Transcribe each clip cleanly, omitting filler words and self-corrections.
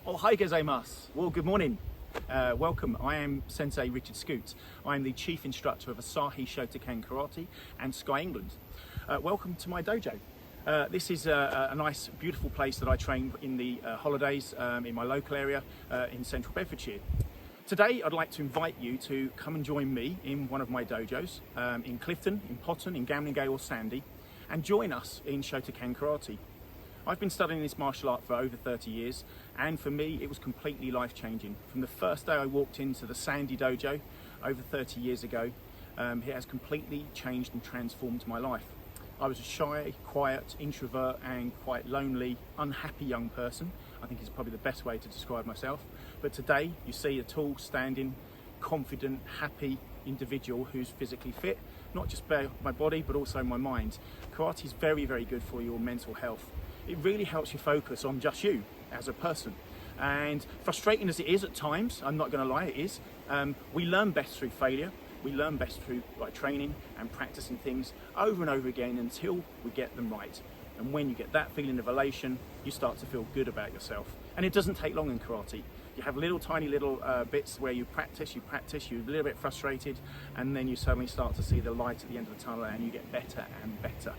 Oh, hi gozaimasu. Well, good morning. Welcome. I am Sensei Richard Scoot. I am the Chief Instructor of Asahi Shotokan Karate and Sky England. Welcome to my dojo. This is a nice, beautiful place that I train in the holidays in my local area in Central Bedfordshire. Today, I'd like to invite you to come and join me in one of my dojos in Clifton, in Potton, in Gamlingay or Sandy, and join us in Shotokan Karate. I've been studying this martial art for over 30 years, and for me it was completely life-changing. From the first day I walked into the Sandy dojo over 30 years ago, it has completely changed and transformed my life. I was a shy, quiet, introvert and quite lonely, unhappy young person. I think is probably the best way to describe myself. But today you see a tall, standing, confident, happy individual who's physically fit, not just by my body but also my mind. Karate is very, very good for your mental health. It really helps you focus on just you as a person. And frustrating as it is at times, I'm not going to lie, it is, we learn best through failure. We learn best through training and practicing things over and over again until we get them right. And when you get that feeling of elation, you start to feel good about yourself. And it doesn't take long in karate. You have tiny little bits where you practice, you're a little bit frustrated, and then you suddenly start to see the light at the end of the tunnel and you get better and better.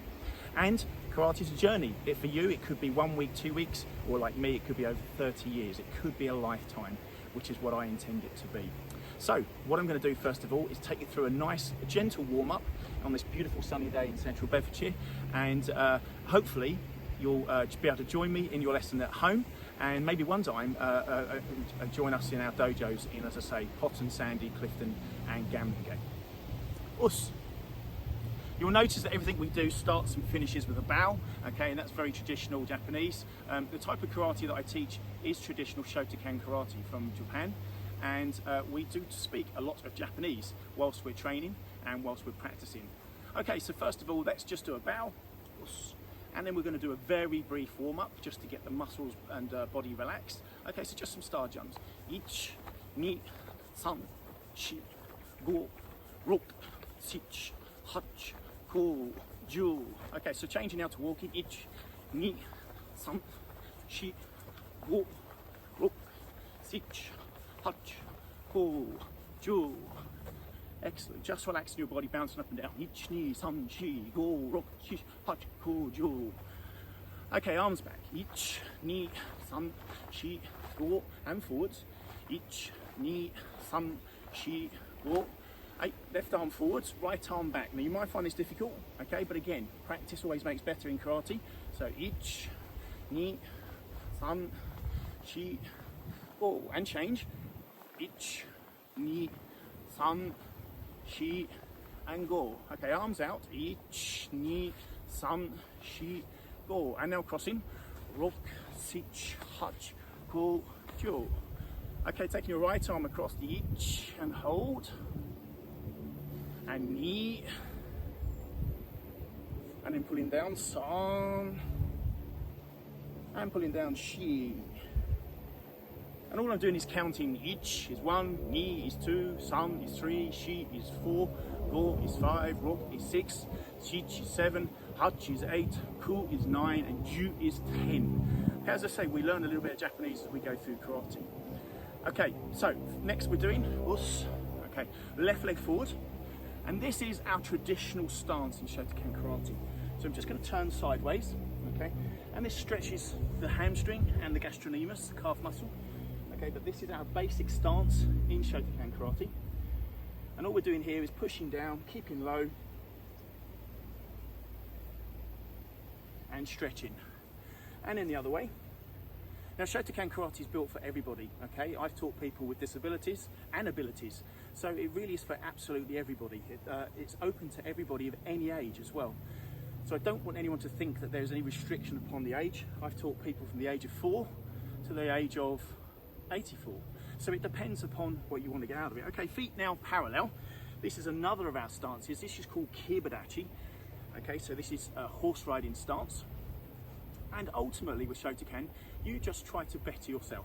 And karate is a journey. For you, it could be 1 week, 2 weeks, or like me, it could be over 30 years. It could be a lifetime, which is what I intend it to be. So what I'm going to do first of all is take you through a nice, gentle warm-up on this beautiful sunny day in Central Bedfordshire, and hopefully you'll be able to join me in your lesson at home, and maybe one time join us in our dojos in, as I say, Potton, Sandy, Clifton and Gamlingay. Us. You'll notice that everything we do starts and finishes with a bow, okay, and that's very traditional Japanese. The type of karate that I teach is traditional Shotokan Karate from Japan, and we do speak a lot of Japanese whilst we're training and whilst we're practicing. Okay, so first of all, let's just do a bow, and then we're going to do a very brief warm-up just to get the muscles and body relaxed. Okay, so just some star jumps. 1, 2, 3, 4, 5, 6, 7, 8, 9, 10. Okay, so changing now to walking. 1, 2, 3, 4, 5, 6, 7, 8, 9, 10. Excellent. Just relaxing your body, bouncing up and down. 1, 2, 3, 4, 5, 6, 7, 8, 9. Okay, arms back. 1, 2, 3, 4, and forwards. 1, 2, 3, 4. Left arm forwards, right arm back. Now you might find this difficult, okay, but again, practice always makes better in karate. So 1, 2, 3, 4, and change. 1, 2, 3, 4, and go. Okay, arms out. 1, 2, 3, 4, and now crossing. 6, 7, 8, 9. Okay, taking your right arm across the each and hold. And knee, and then pulling down san, and pulling down shi. And all I'm doing is counting. Ich is 1, ni is 2, san is 3, shi is 4, go is 5, rok is 6, shich is 7, hach is 8, ku is 9, and ju is 10. As I say, we learn a little bit of Japanese as we go through karate. Okay, so next we're doing us. Okay, left leg forward. And this is our traditional stance in Shotokan Karate. So I'm just going to turn sideways, okay? And this stretches the hamstring and the gastrocnemius, the calf muscle. Okay, but this is our basic stance in Shotokan Karate. And all we're doing here is pushing down, keeping low, and stretching. And then the other way. Now, Shotokan Karate is built for everybody, okay? I've taught people with disabilities and abilities, so it really is for absolutely everybody. It's open to everybody of any age as well. So I don't want anyone to think that there's any restriction upon the age. I've taught people from the age of 4 to the age of 84. So it depends upon what you want to get out of it. Okay, feet now parallel. This is another of our stances. This is called kibadachi. Okay, so this is a horse riding stance. And ultimately with Shotokan, you just try to better yourself.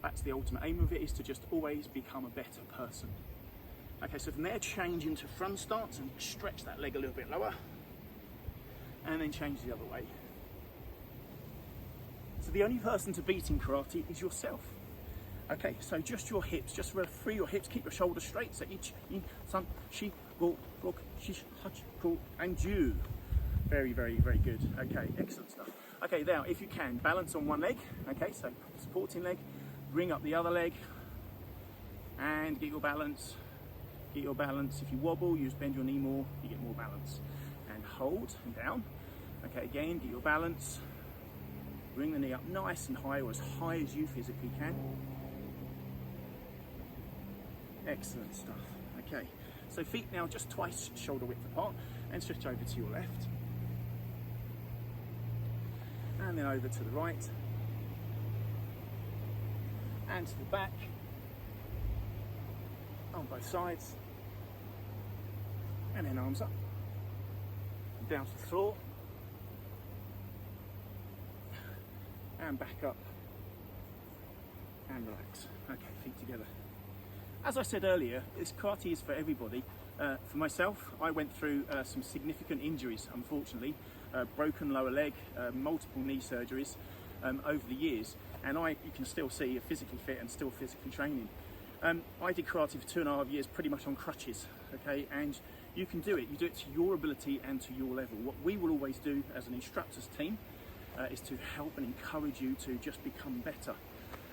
That's the ultimate aim of it, is to just always become a better person. Okay, so from there, change into front stance and stretch that leg a little bit lower. And then change the other way. So the only person to beat in karate is yourself. Okay, so just your hips, just free your hips, keep your shoulders straight. So each, in, san, shi, go, rok, shish, hach, ko, and ju. Very, very, very good. Okay, excellent stuff. Okay, now if you can, balance on one leg. Okay, so supporting leg, bring up the other leg, and get your balance. Get your balance. If you wobble, you just bend your knee more, you get more balance. And hold and down. Okay, again, get your balance. Bring the knee up nice and high, or as high as you physically can. Excellent stuff. Okay, so feet now just twice shoulder width apart, and switch over to your left. And then over to the right. And to the back. On both sides. And then arms up. Down to the floor. And back up. And relax. Okay, feet together. As I said earlier, this karate is for everybody. For myself, I went through some significant injuries, unfortunately. Broken lower leg, multiple knee surgeries over the years. And you can still see you're physically fit and still physically training. I did karate for 2.5 years, pretty much on crutches, okay? And you can do it. You do it to your ability and to your level. What we will always do as an instructors team is to help and encourage you to just become better,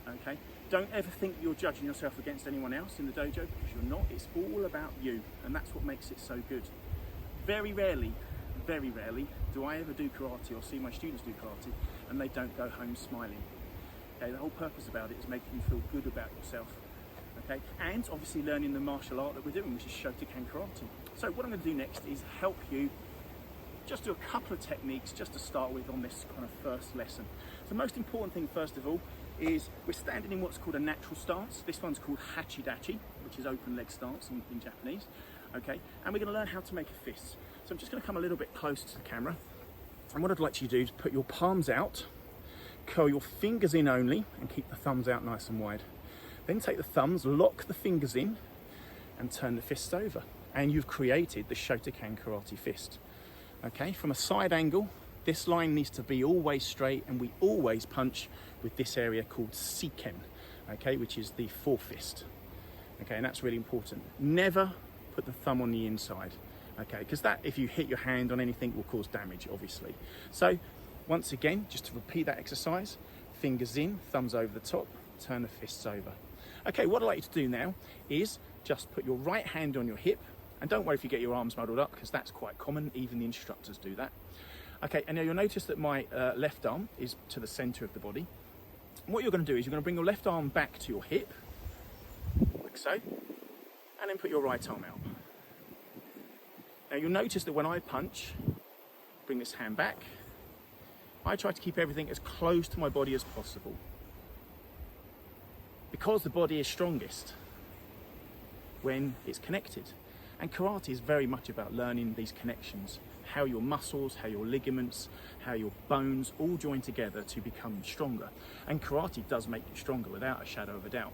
okay? Don't ever think you're judging yourself against anyone else in the dojo, because you're not. It's all about you, and that's what makes it so good. Very rarely do I ever do karate or see my students do karate and they don't go home smiling. Okay, the whole purpose about it is making you feel good about yourself. Okay, and obviously learning the martial art that we're doing, which is Shotokan Karate. So what I'm going to do next is help you just do a couple of techniques just to start with on this kind of first lesson. The most important thing, first of all, is we're standing in what's called a natural stance. This one's called hachidachi, which is open leg stance in Japanese. Okay, and we're going to learn how to make a fist. So I'm just going to come a little bit closer to the camera. And what I'd like you to do is put your palms out, curl your fingers in only, and keep the thumbs out nice and wide. Then take the thumbs, lock the fingers in, and turn the fists over. And you've created the Shotokan Karate fist. Okay, from a side angle, this line needs to be always straight, and we always punch with this area called Seiken, okay, which is the fist. Okay, and that's really important. Never put the thumb on the inside, okay, because that, if you hit your hand on anything, will cause damage, obviously. So, once again, just to repeat that exercise, fingers in, thumbs over the top, turn the fists over. Okay, what I'd like you to do now is just put your right hand on your hip, and don't worry if you get your arms muddled up, because that's quite common, even the instructors do that. Okay, and now you'll notice that my left arm is to the center of the body. And what you're going to do is you're going to bring your left arm back to your hip, like so, and then put your right arm out. Now you'll notice that when I punch, bring this hand back, I try to keep everything as close to my body as possible, because the body is strongest when it's connected. And karate is very much about learning these connections, how your muscles, how your ligaments, how your bones all join together to become stronger. And karate does make you stronger without a shadow of a doubt.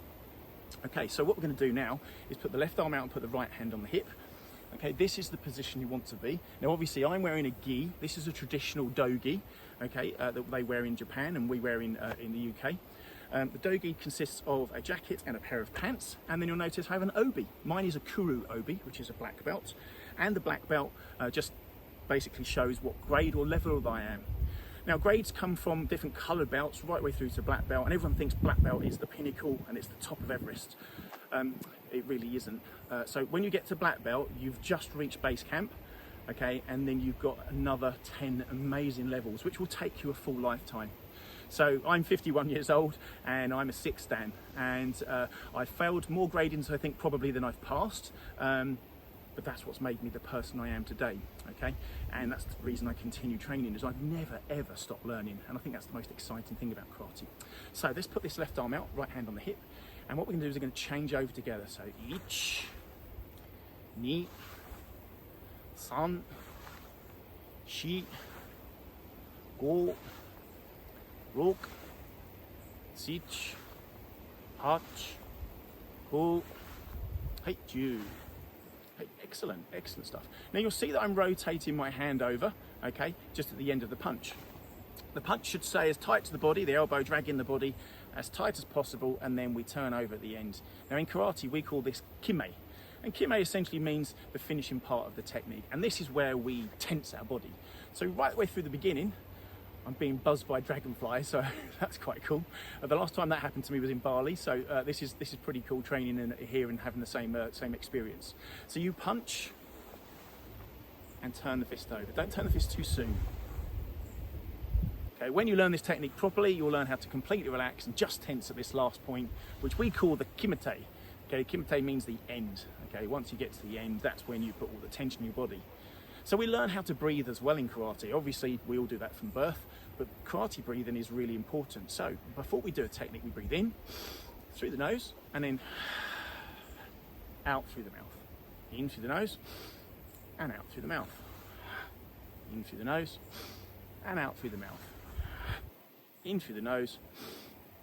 Okay, so what we're going to do now is put the left arm out and put the right hand on the hip. Okay, this is the position you want to be. Now obviously I'm wearing a gi. This is a traditional dogi, okay, that they wear in Japan and we wear in the UK. The dogi consists of a jacket and a pair of pants, and then you'll notice I have an obi. Mine is a kuru obi, which is a black belt, and the black belt just basically shows what grade or level I am. Now grades come from different coloured belts right way through to black belt, and everyone thinks black belt is the pinnacle and it's the top of Everest. It really isn't. So when you get to black belt, you've just reached base camp, okay, and then you've got another 10 amazing levels, which will take you a full lifetime. So I'm 51 years old and I'm a 6th Dan, and I failed more gradings I think probably than I've passed, but that's what's made me the person I am today, okay? And that's the reason I continue training, is I've never ever stopped learning, and I think that's the most exciting thing about karate. So let's put this left arm out, right hand on the hip, and what we're going to do is we're going to change over together. So ich, ni, san, shi, go, rok, sich, hach, ko, hey, ju. Hey, excellent, excellent stuff. Now you'll see that I'm rotating my hand over, okay, just at the end of the punch. The punch should stay as tight to the body, the elbow dragging the body as tight as possible, and then we turn over at the end. Now in karate we call this kime, and kime essentially means the finishing part of the technique, and this is where we tense our body. So right the way through the beginning, I'm being buzzed by dragonflies, so that's quite cool. The last time that happened to me was in Bali, so this is pretty cool training in here and having the same experience. So you punch and turn the fist over. Don't turn the fist too soon. Okay, when you learn this technique properly, you'll learn how to completely relax and just tense at this last point, which we call the Kumite. Okay, Kumite means the end. Okay, once you get to the end, that's when you put all the tension in your body. So we learn how to breathe as well in karate. Obviously, we all do that from birth, but karate breathing is really important. So before we do a technique, we breathe in through the nose and then out through the mouth. In through the nose and out through the mouth. In through the nose and out through the mouth. In through the nose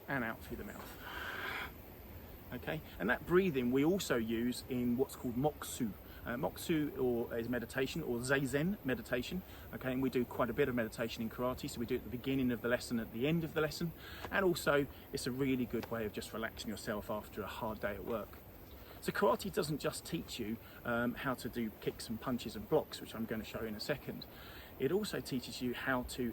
and out through the mouth. Okay, and that breathing we also use in what's called moksu. Moksu is meditation, or zazen meditation. Okay, and we do quite a bit of meditation in karate, so we do it at the beginning of the lesson, at the end of the lesson, and also it's a really good way of just relaxing yourself after a hard day at work. So karate doesn't just teach you how to do kicks and punches and blocks, which I'm going to show in a second. It also teaches you how to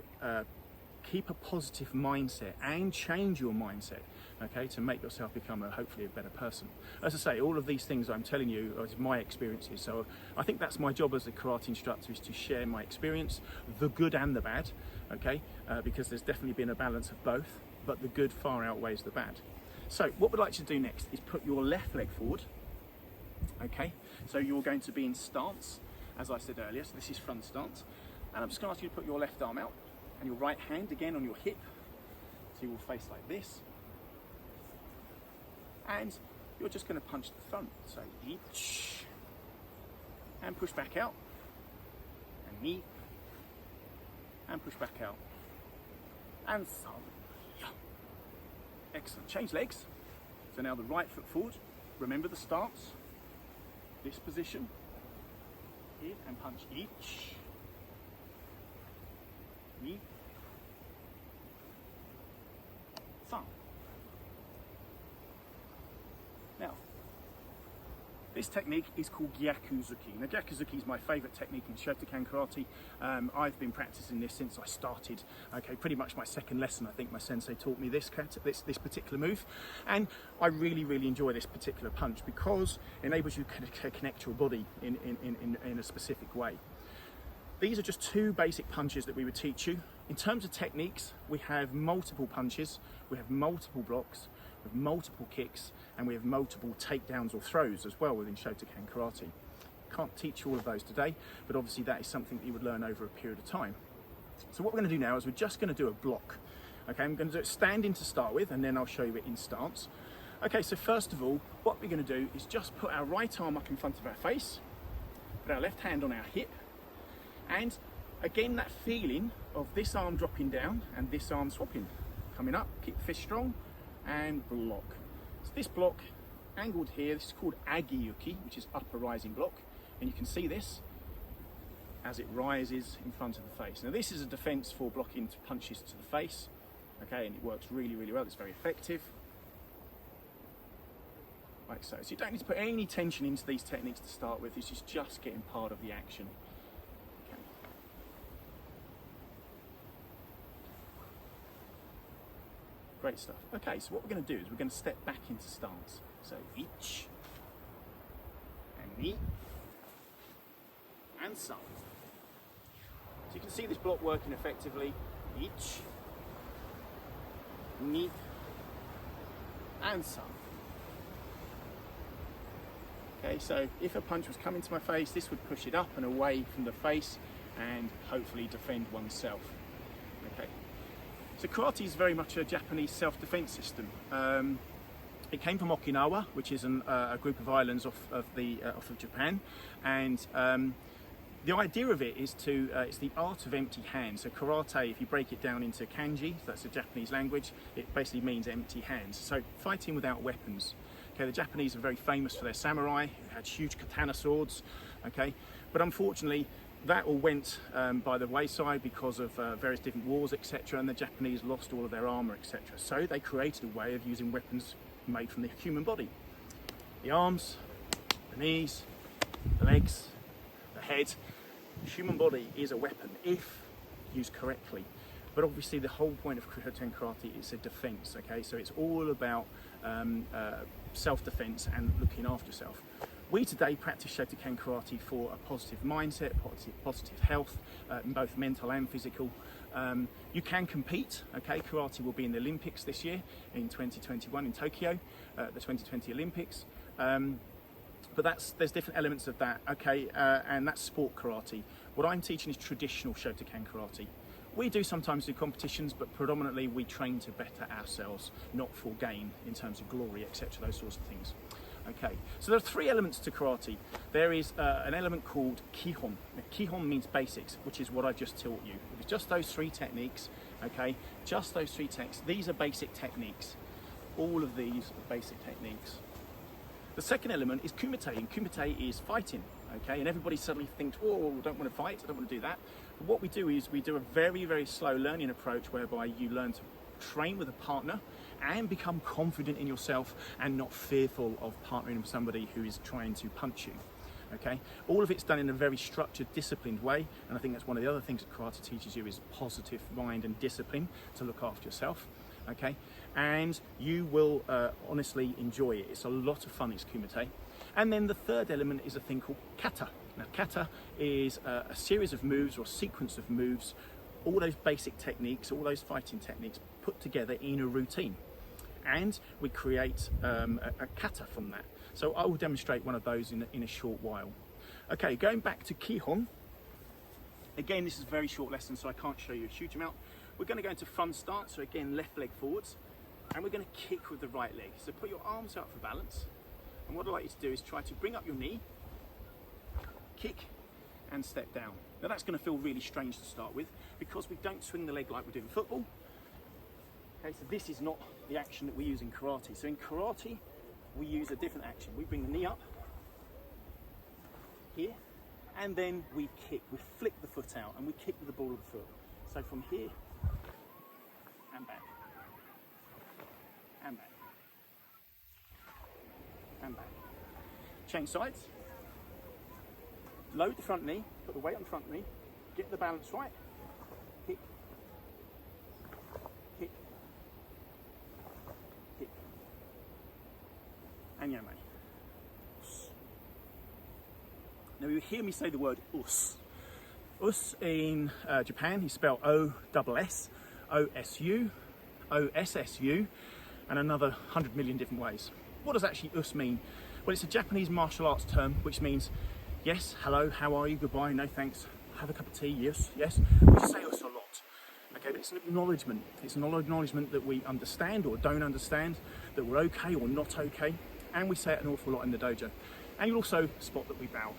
keep a positive mindset and change your mindset, okay, to make yourself become hopefully a better person. As I say, all of these things I'm telling you are my experiences, so I think that's my job as a karate instructor, is to share my experience, the good and the bad, okay, because there's definitely been a balance of both, but the good far outweighs the bad. So what we'd like to do next is put your left leg forward, okay, so you're going to be in stance, as I said earlier, so this is front stance, and I'm just going to ask you to put your left arm out, and your right hand again on your hip, so you will face like this, and you're just going to punch the front, so each, and push back out, and knee, and push back out, and some, yeah. Excellent. Change legs, so now the right foot forward, remember the stance, this position, here, and punch each, knee, thumb. Now, this technique is called Gyakuzuki. Now, Gyakuzuki is my favourite technique in Shotokan Karate. I've been practicing this since I started. Okay, pretty much my second lesson, I think my sensei taught me this particular move, and I really enjoy this particular punch because it enables you to connect your body in a specific way. These are just two basic punches that we would teach you. In terms of techniques, we have multiple punches, we have multiple blocks, we have multiple kicks, and we have multiple takedowns or throws as well within Shotokan Karate. Can't teach you all of those today, but obviously that is something that you would learn over a period of time. So what we're going to do now is we're just going to do a block. Okay, I'm going to do it standing to start with, and then I'll show you it in stance. Okay, so first of all, what we're going to do is just put our right arm up in front of our face, put our left hand on our hip, and again, that feeling of this arm dropping down and this arm swapping, coming up, keep the fist strong, and block. So this block, angled here, this is called Agiyuki, which is upper rising block, and you can see this as it rises in front of the face. Now this is a defense for blocking punches to the face, okay, and it works really well, it's very effective. Like so. So you don't need to put any tension into these techniques to start with, this is just getting part of the action. Great stuff. Okay, so what we're going to do is we're going to step back into stance. So each, and knee, and some. So you can see this block working effectively. Each, knee, and some. Okay, so if a punch was coming to my face, this would push it up and away from the face and hopefully defend oneself. Okay. So karate is very much a Japanese self-defense system. It came from Okinawa, which is a group of islands off of Japan, and the idea of it is it's the art of empty hands. So karate, if you break it down into kanji, that's a Japanese language, it basically means empty hands. So fighting without weapons. Okay, the Japanese are very famous for their samurai, who had huge katana swords. Okay, but unfortunately, that all went by the wayside because of various different wars, etc., and the Japanese lost all of their armour, etc. So they created a way of using weapons made from the human body. The arms, the knees, the legs, the head. The human body is a weapon if used correctly. But obviously the whole point of Shotokan Karate is a defence, okay? So it's all about self-defence and looking after yourself. We today practice Shotokan Karate for a positive mindset, positive health, both mental and physical. You can compete, okay? Karate will be in the Olympics this year in 2021 in Tokyo, the 2020 Olympics. But there's different elements of that, okay? And that's sport karate. What I'm teaching is traditional Shotokan Karate. We do sometimes do competitions, but predominantly we train to better ourselves, not for gain in terms of glory, etc., those sorts of things. Okay, so there are three elements to karate. There is an element called Kihon. Now, Kihon means basics, which is what I've just taught you. It's just those three techniques, okay? Just those three techniques. These are basic techniques. All of these are basic techniques. The second element is Kumite, and Kumite is fighting, okay? And everybody suddenly thinks, oh, I don't want to fight, I don't want to do that. But what we do is we do a very, very slow learning approach whereby you learn to train with a partner and become confident in yourself and not fearful of partnering with somebody who is trying to punch you, okay? All of it's done in a very structured, disciplined way, and I think that's one of the other things that karate teaches you is positive mind and discipline to look after yourself, okay? And you will honestly enjoy it. It's a lot of fun, it's Kumite. And then the third element is a thing called Kata. Now, Kata is a series of moves or a sequence of moves, all those basic techniques, all those fighting techniques put together in a routine. And we create a kata from that. So I will demonstrate one of those in a short while. Okay, going back to Kihon. Again, this is a very short lesson, so I can't show you a huge amount. We're going to go into front stance, so again, left leg forwards. And we're going to kick with the right leg. So put your arms out for balance. And what I'd like you to do is try to bring up your knee, kick, and step down. Now that's going to feel really strange to start with because we don't swing the leg like we do in football. Okay, so this is not the action that we use in karate. So in karate, we use a different action. We bring the knee up here, and then we kick. We flick the foot out, and we kick with the ball of the foot. So from here and back, and back, and back. Change sides. Load the front knee, put the weight on the front knee, get the balance right, kick, kick, kick, and yomei. Now you hear me say the word us. Us in Japan is spelled O-S-S, O-S-U, O-S-S-U, and another 100 million different ways. What does actually us mean? Well, it's a Japanese martial arts term which means yes, hello, how are you, goodbye, no thanks, have a cup of tea, yes, yes. We say us a lot, okay, but it's an acknowledgement. It's an acknowledgement that we understand or don't understand, that we're okay or not okay, and we say it an awful lot in the dojo. And you'll also spot that we bow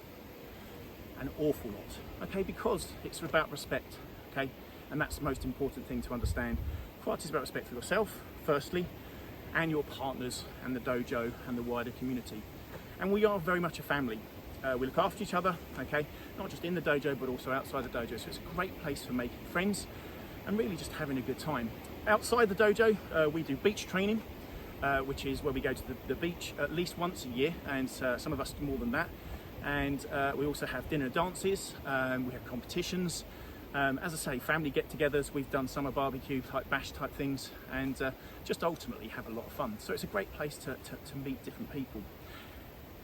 an awful lot, okay, because it's about respect, okay, and that's the most important thing to understand. Karate is about respect for yourself, firstly, and your partners and the dojo and the wider community. And we are very much a family. We look after each other, okay, not just in the dojo but also outside the dojo, so it's a great place for making friends and really just having a good time. Outside the dojo we do beach training, which is where we go to the beach at least once a year, and some of us do more than that, and we also have dinner dances, we have competitions, as I say, family get-togethers. We've done summer barbecue type bash type things, and just ultimately have a lot of fun. So it's a great place to meet different people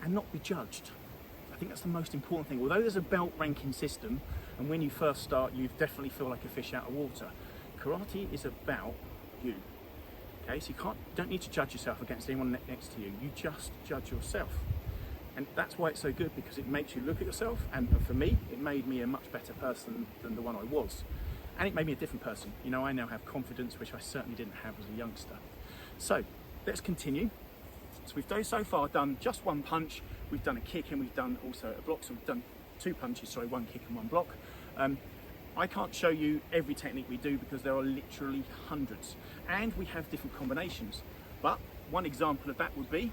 and not be judged. I think that's the most important thing. Although there's a belt ranking system, and when you first start, you definitely feel like a fish out of water. Karate is about you. Okay, so you don't need to judge yourself against anyone next to you. You just judge yourself. And that's why it's so good, because it makes you look at yourself, and for me, it made me a much better person than the one I was. And it made me a different person. You know, I now have confidence, which I certainly didn't have as a youngster. So, let's continue. So we've so far done just one punch, we've done a kick, and we've done also a block, so we've done two punches, sorry, one kick and one block. I can't show you every technique we do because there are literally hundreds, and we have different combinations. But one example of that would be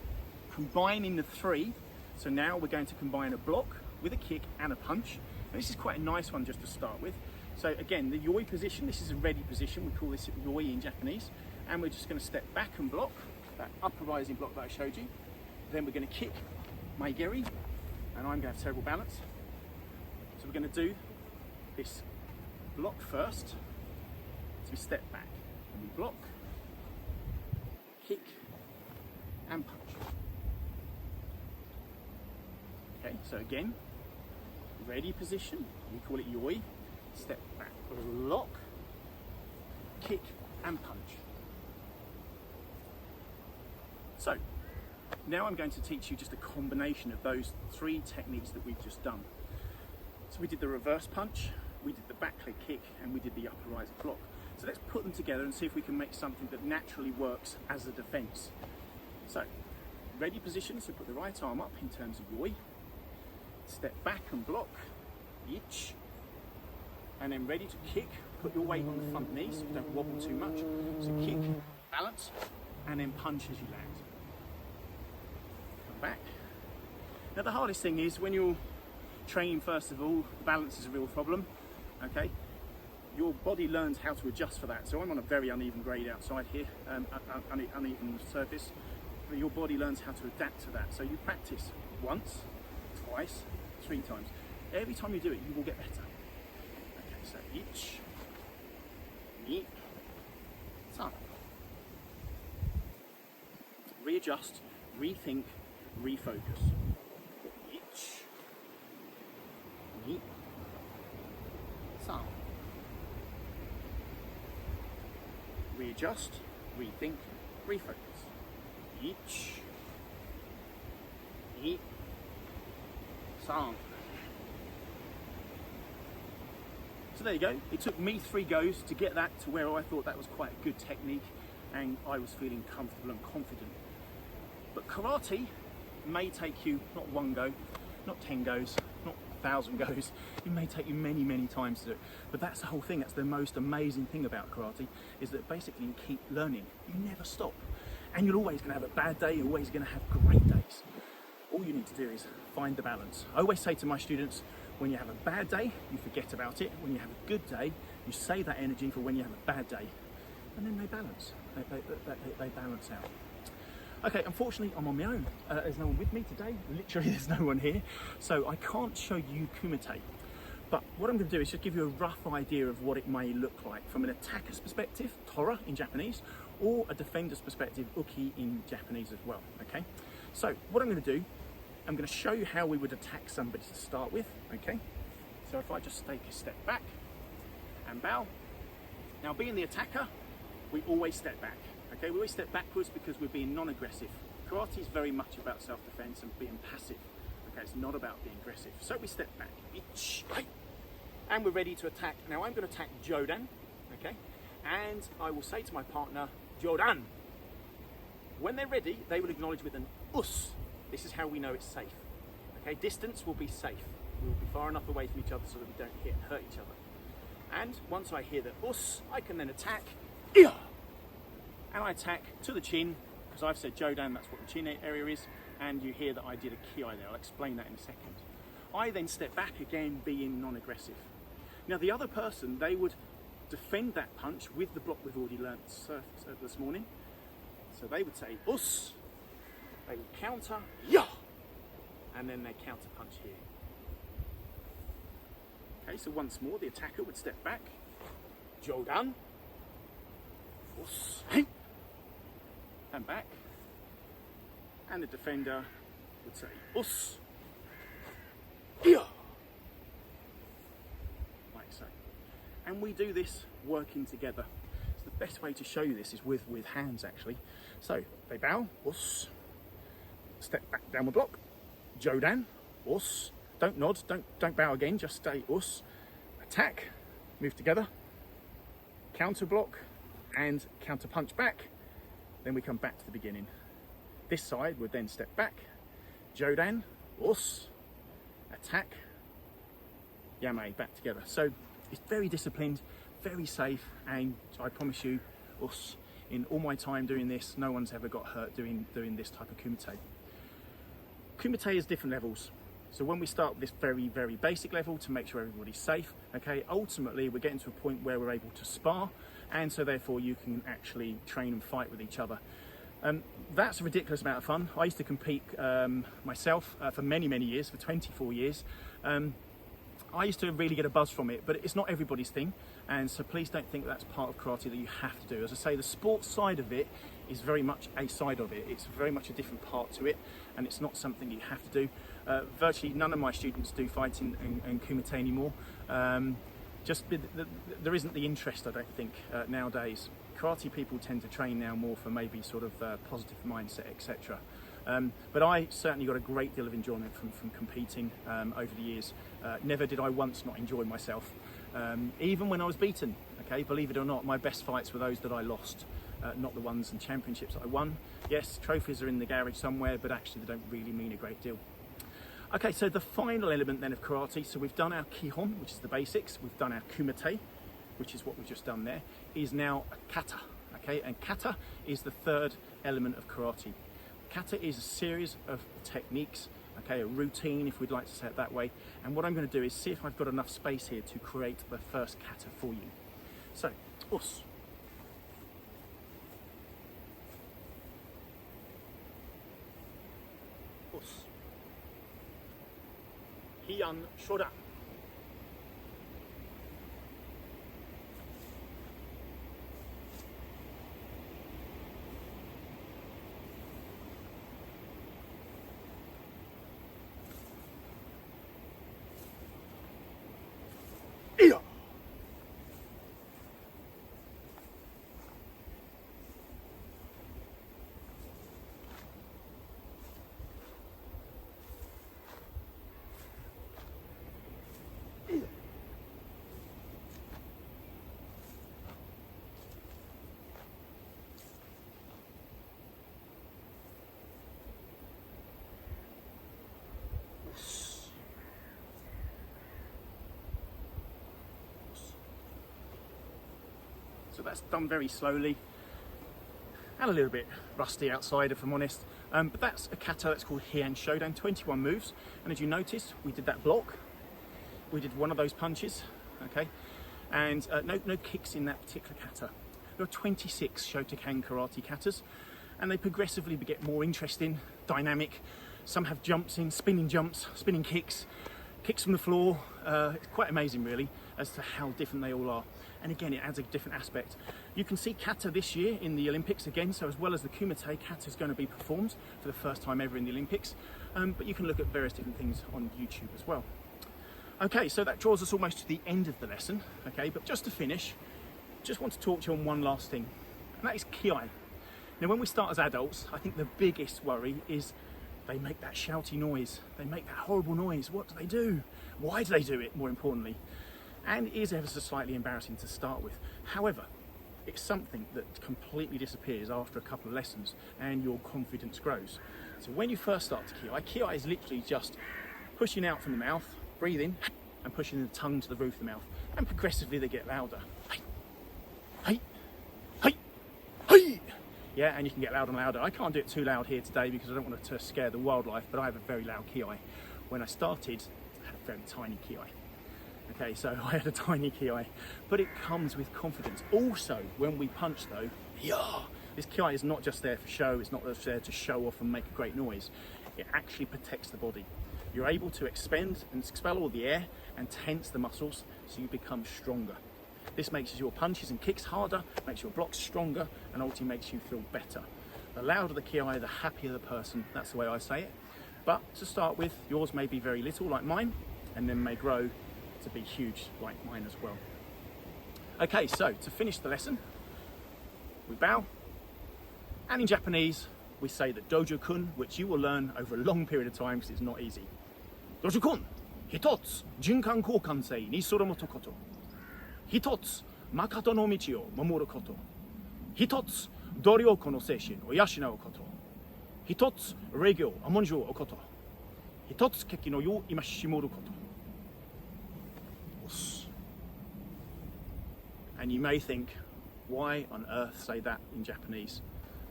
combining the three. So now we're going to combine a block with a kick and a punch, And this is quite a nice one just to start with. So again, the yoi position, this is a ready position, we call this yoi in Japanese, and we're just going to step back and block, that upper rising block that I showed you. Then we're going to kick maigeri, and I'm going to have terrible balance. So we're going to do this block first, so we step back, and we block, kick, and punch. Okay, so again, ready position, we call it yoi, step back, block, kick and punch. So, now I'm going to teach you just a combination of those three techniques that we've just done. So we did the reverse punch, we did the back leg kick, and we did the upper rising block. So let's put them together and see if we can make something that naturally works as a defense. So, ready position, so put the right arm up in terms of yoi, step back and block, each, and then ready to kick, put your weight on the front knee so you don't wobble too much. So kick, balance, and then punch as you land. Come back. Now the hardest thing is when you're training, first of all, balance is a real problem, okay? Your body learns how to adjust for that. So I'm on a very uneven grade outside here, uneven surface. But your body learns how to adapt to that. So you practice once, twice, 3 times. Every time you do it, you will get better. Okay, so each, ni, san. Readjust, rethink, refocus. Each, ni, san. Readjust, rethink, refocus. Each, ni, san. So there you go. It took me 3 goes to get that to where I thought that was quite a good technique and I was feeling comfortable and confident. But karate may take you not 1 go, not 10 goes, not 1,000 goes. It may take you many, many times to do it. But that's the whole thing. That's the most amazing thing about karate, is that basically you keep learning. You never stop. And you're always going to have a bad day. You're always going to have great days. All you need to do is find the balance. I always say to my students, when you have a bad day, you forget about it. When you have a good day, you save that energy for when you have a bad day. And then they balance. They balance out. Okay, unfortunately, I'm on my own. There's no one with me today. Literally, there's no one here. So I can't show you Kumite. But what I'm going to do is just give you a rough idea of what it may look like from an attacker's perspective, tora in Japanese, or a defender's perspective, uki in Japanese as well, okay? So what I'm going to do, I'm going to show you how we would attack somebody to start with, okay? So if I just take a step back and bow. Now being the attacker, we always step back, okay? We always step backwards because we're being non-aggressive. Karate is very much about self-defense and being passive, okay? It's not about being aggressive. So we step back, and we're ready to attack. Now I'm going to attack Jodan, okay? And I will say to my partner, Jodan. When they're ready, they will acknowledge with an us. This is how we know it's safe. Okay, distance will be safe. We'll be far enough away from each other so that we don't hit and hurt each other. And once I hear the us, I can then attack. And I attack to the chin, because I've said Jodan, that's what the chin area is. And you hear that I did a Kiai there. I'll explain that in a second. I then step back again, being non-aggressive. Now the other person, they would defend that punch with the block we've already learnt this morning. So they would say us, they would counter, yeah, and then they counter punch here. Okay, so once more, the attacker would step back, Jodan, us, and back, and the defender would say us, yeah, like so. And we do this working together. So the best way to show you this is with hands actually. So they bow, us, step back down the block, Jodan, us, don't nod, don't bow again, just stay us, attack, move together, counter block and counter punch back, then we come back to the beginning. This side would then step back, Jodan, us, attack, Yame, back together. So it's very disciplined, very safe, and I promise you, us, in all my time doing this, no one's ever got hurt doing this type of Kumite. Kumite is different levels. So when we start with this very, very basic level to make sure everybody's safe, okay, ultimately we're getting to a point where we're able to spar, and so therefore you can actually train and fight with each other. That's a ridiculous amount of fun. I used to compete myself for many, many years, for 24 years. I used to really get a buzz from it, but it's not everybody's thing, and so please don't think that's part of karate that you have to do. As I say, the sports side of it is very much a side of it. It's very much a different part to it, and it's not something you have to do. Virtually none of my students do fighting and Kumite anymore. There isn't the interest, I don't think, nowadays. Karate people tend to train now more for maybe sort of positive mindset, etc. But I certainly got a great deal of enjoyment from competing over the years. Never did I once not enjoy myself, even when I was beaten. Okay, believe it or not, my best fights were those that I lost, not the ones in championships that I won. Yes, trophies are in the garage somewhere, but actually they don't really mean a great deal. Okay, so the final element then of karate, so we've done our kihon, which is the basics, we've done our kumite, which is what we've just done there, is now a kata, okay? And kata is the third element of karate. Kata is a series of techniques, okay, a routine if we'd like to say it that way. And what I'm going to do is see if I've got enough space here to create the first kata for you. So, us. Us. Hiyan shoda. So that's done very slowly and a little bit rusty outside, if I'm honest. But that's a kata that's called Heian Shodan, 21 moves. And as you notice, we did that block. We did one of those punches, okay? And no kicks in that particular kata. There are 26 Shotokan Karate katas, and they progressively get more interesting, dynamic. Some have jumps in, spinning jumps, spinning kicks, kicks from the floor. It's quite amazing really as to how different they all are. And again, it adds a different aspect. You can see kata this year in the Olympics again, so as well as the kumite, kata is going to be performed for the first time ever in the Olympics. But you can look at various different things on YouTube as well. Okay, so that draws us almost to the end of the lesson, okay, but just to finish, just want to talk to you on one last thing, and that is Kiai. Now when we start as adults, I think the biggest worry is they make that shouty noise, they make that horrible noise. What do they do? Why do they do it, more importantly? And it is ever so slightly embarrassing to start with. However, it's something that completely disappears after a couple of lessons and your confidence grows. So when you first start to Kiai is literally just pushing out from the mouth, breathing, and pushing the tongue to the roof of the mouth. And progressively they get louder. Hey, hey, hey, hey. Yeah, and you can get louder and louder. I can't do it too loud here today because I don't want to scare the wildlife, but I have a very loud Kiai. When I started, I had a very tiny Kiai. Okay, so I had a tiny Kiai, but it comes with confidence. Also, when we punch though, yeah, this Kiai is not just there for show, it's not just there to show off and make a great noise. It actually protects the body. You're able to expend and expel all the air and tense the muscles so you become stronger. This makes your punches and kicks harder, makes your blocks stronger, and ultimately makes you feel better. The louder the Kiai, the happier the person. That's the way I say it. But to start with, yours may be very little like mine, and then may grow to be huge like mine as well. Okay, so to finish the lesson, we bow, and in Japanese, we say that dojo-kun, which you will learn over a long period of time because it's not easy. Dojo-kun, hitotsu, junkan kokansei ni soromoto koto. Hitotsu, makato no michi o momoru koto. Hitotsu, doryoko no seishin o yashinau koto. Hitotsu, reigyo o amonjou o koto. Hitotsu, keki no yo imashimoru koto. And you may think, why on earth say that in Japanese?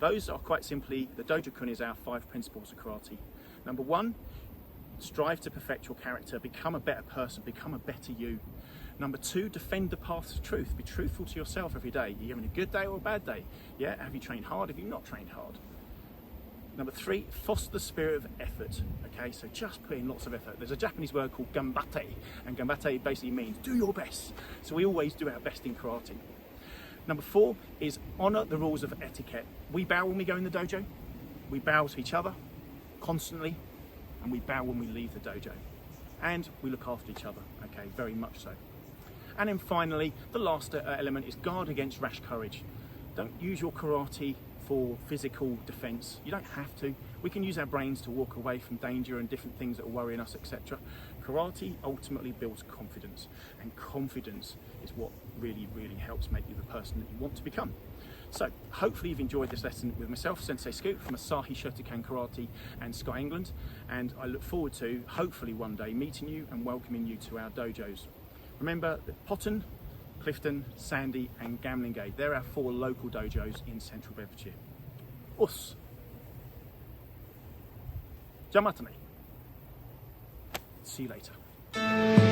Those are quite simply, the dojo-kun is our 5 principles of karate. Number 1, strive to perfect your character, become a better person, become a better you. Number 2, defend the path of truth. Be truthful to yourself every day. Are you having a good day or a bad day? Yeah, have you trained hard? Have you not trained hard? Number 3, foster the spirit of effort. Okay, so just put in lots of effort. There's a Japanese word called gambate, and gambate basically means do your best. So we always do our best in karate. Number 4 is honour the rules of etiquette. We bow when we go in the dojo. We bow to each other constantly, and we bow when we leave the dojo. And we look after each other, okay, very much so. And then finally, the last element is guard against rash courage. Don't use your karate for physical defence. You don't have to. We can use our brains to walk away from danger and different things that are worrying us, etc. Karate ultimately builds confidence, and confidence is what really, really helps make you the person that you want to become. So hopefully you've enjoyed this lesson with myself, Sensei Scoot from Asahi Shotokan Karate and Sky England, and I look forward to hopefully one day meeting you and welcoming you to our dojos. Remember that Potton, Clifton, Sandy and Gamlingay, they're our 4 local dojos in Central Bedfordshire. Us. Jamatane. See you later.